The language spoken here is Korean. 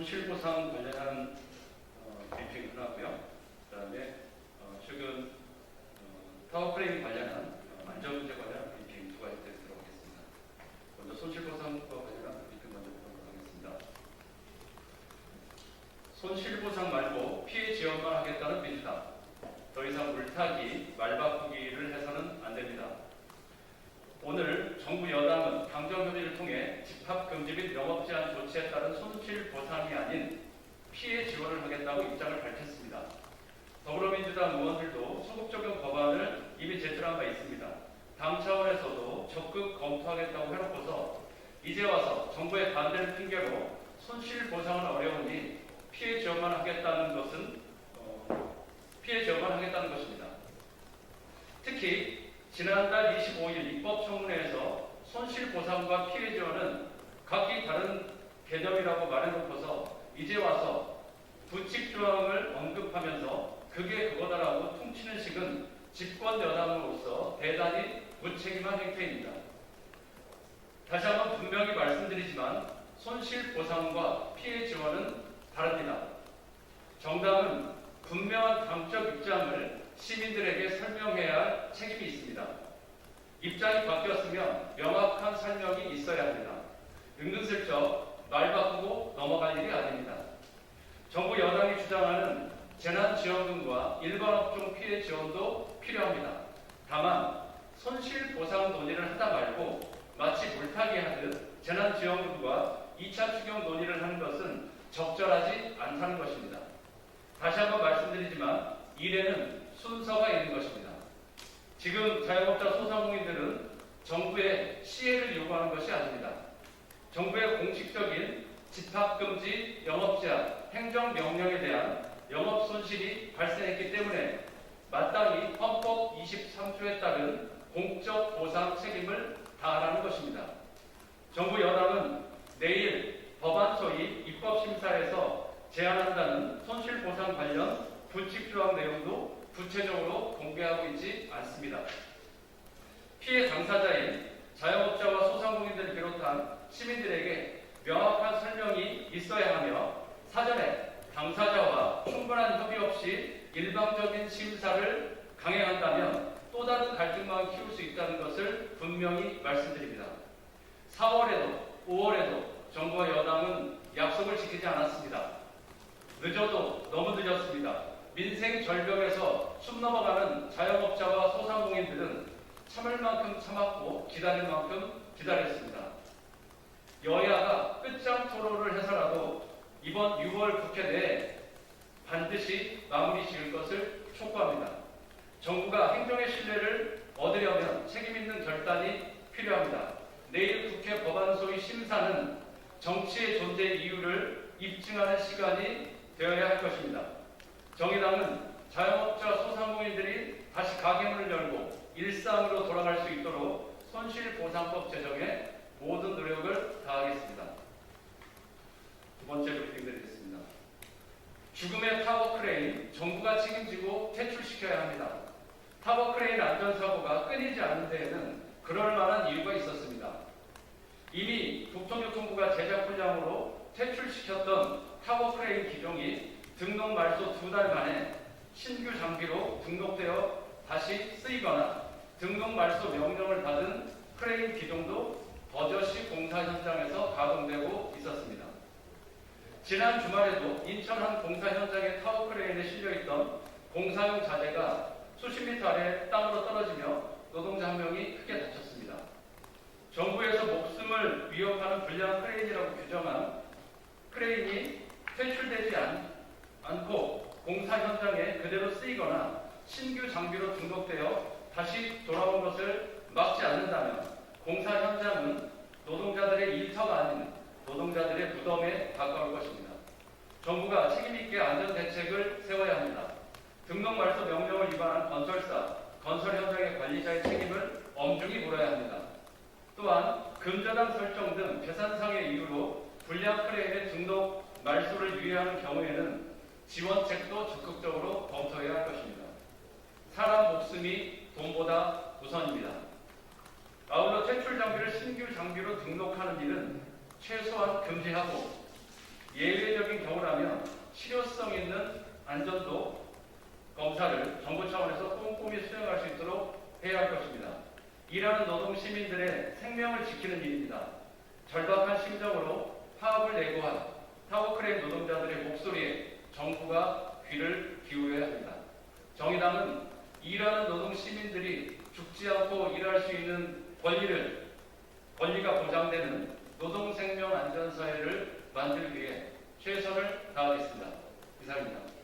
손실보상 관련한 브리핑 하나고요. 그다음에 최근 타워크레인 관련한 안전문제 관련한 브리핑 두 가지 드리도록 하겠습니다. 먼저 손실보상과 관련한 브리핑 먼저 보도록 하겠습니다. 손실보상 말고 피해 지원만 하겠다는 민주당. 더 이상 물타기, 말바꾸기를 해서는 안 됩니다. 오늘 정부 여당은 당정협의를 통해 집합금지 및 영업제한 조치에 따른 손실보상이 아닌 피해 지원을 하겠다고 입장을 밝혔습니다. 더불어민주당 의원들도 소급 적용 법안을 이미 제출한 바 있습니다. 당 차원에서도 적극 검토하겠다고 해놓고서 이제 와서 정부의 반대를 핑계로 손실보상은 어려우니 피해 지원만 하겠다는 것입니다. 특히 지난달 25일 입법청문회에서 손실보상과 피해 지원은 각기 다른 개념이라고 말해놓고서 이제 와서 부칙조항을 언급하면서 그게 그거다라고 퉁치는 식은 집권 여당으로서 대단히 무책임한 행태입니다. 다시 한번 분명히 말씀드리지만 손실보상과 피해 지원은 다릅니다. 정당은 분명한 당적 입장을 시민들에게 설명해야 할 책임이 있습니다. 입장이 바뀌었으면 명확한 설명이 있어야 합니다. 은근슬쩍 말 바꾸고 넘어갈 일이 아닙니다. 정부 여당이 주장하는 재난지원금과 일반업종 피해 지원도 필요합니다. 다만 손실보상 논의를 하다 말고 마치 물타기 하듯 재난지원금과 2차 추경 논의를 하는 것은 적절하지 않다는 것입니다. 다시 한번 말씀드리지만 일에는 순서가 있는 것입니다. 지금 자영업자 소상공인들은 정부의 시혜를 요구하는 것이 아닙니다. 정부의 공식적인 집합금지, 영업제한, 행정명령에 대한 영업손실이 발생했기 때문에 마땅히 헌법 23조에 따른 공적 보상 책임을 다하라는 것입니다. 정부 여당은 내일 법안 소위 입법심사에서 제안한다는 손실보상 관련 부칙조항 내용도 구체적으로 공개하고 있지 않습니다. 피해 당사자인 자영업자와 소상공인들을 비롯한 시민들에게 명확한 설명이 있어야 하며 사전에 당사자와 충분한 협의 없이 일방적인 심사를 강행한다면 또 다른 갈등만 키울 수 있다는 것을 분명히 말씀드립니다. 4월에도 5월에도 정부와 여당은 약속을 지키지 않았습니다. 늦어도 너무 늦었습니다. 민생 절벽에서 숨 넘어가는 자영업자와 소상공인들은 참을 만큼 참았고 기다릴 만큼 기다렸습니다. 여야가 끝장 토론을 해서라도 이번 6월 국회 내에 반드시 마무리 지을 것을 촉구합니다. 정부가 행정의 신뢰를 얻으려면 책임있는 결단이 필요합니다. 내일 국회 법안 소위 심사는 정치의 존재 이유를 입증하는 시간이 되어야 할 것입니다. 정의당은 자영업자 소상공인들이 다시 가게문을 열고 일상으로 돌아갈 수 있도록 손실보상법 제정에 모든 노력을 다하겠습니다. 두 번째 브리핑 드리겠습니다. 죽음의 타워크레인, 정부가 책임지고 퇴출시켜야 합니다. 타워크레인 안전사고가 끊이지 않는 데에는 그럴 만한 이유가 있었습니다. 이미 국토교통부가 제작훈량으로 퇴출시켰던 타워크레인 기종이 등록 말소 2달 만에 신규 장비로 등록되어 다시 쓰이거나 등록 말소 명령을 받은 크레인 기종도 버젓이 공사 현장에서 가동되고 있었습니다. 지난 주말에도 인천 한 공사 현장의 타워크레인에 실려있던 공사용 자재가 수십 미터 아래 땅으로 떨어지며 노동자 한 명이 크게 다쳤습니다. 정부에서 목숨을 위협하는 불량한 크레인이라고 규정한 크레인이 퇴출되지 않고 공사 현장에 그대로 쓰이거나 신규 장비로 등록되어 다시 돌아온 것을 막지 않는다면 공사 현장은 노동자들의 일터가 아닌 노동자들의 무덤에 가까울 것입니다. 정부가 책임있게 안전대책을 세워야 합니다. 등록 말소 명령을 위반한 건설사, 건설 현장의 관리자의 책임을 엄중히 물어야 합니다. 또한 금저당 설정 등 재산상의 이유로 불량 크레인의 등록 말소를 유예하는 경우에는 지원책도 적극적으로 검토해야 할 것입니다. 사람 목숨이 돈보다 우선입니다. 아울러 퇴출 장비를 신규 장비로 등록하는 일은 최소한 금지하고 예외적인 경우라면 실효성 있는 안전도 검사를 정부 차원에서 꼼꼼히 수행할 수 있도록 해야 할 것입니다. 일하는 노동 시민들의 생명을 지키는 일입니다. 절박한 심정으로 파업을 예고한 타워크레인 노동자들의 목소리에 정부가 귀를 기울여야 합니다. 정의당은 일하는 노동 시민들이 죽지 않고 일할 수 있는 권리가 보장되는 노동생명안전사회를 만들기 위해 최선을 다하겠습니다. 이상입니다.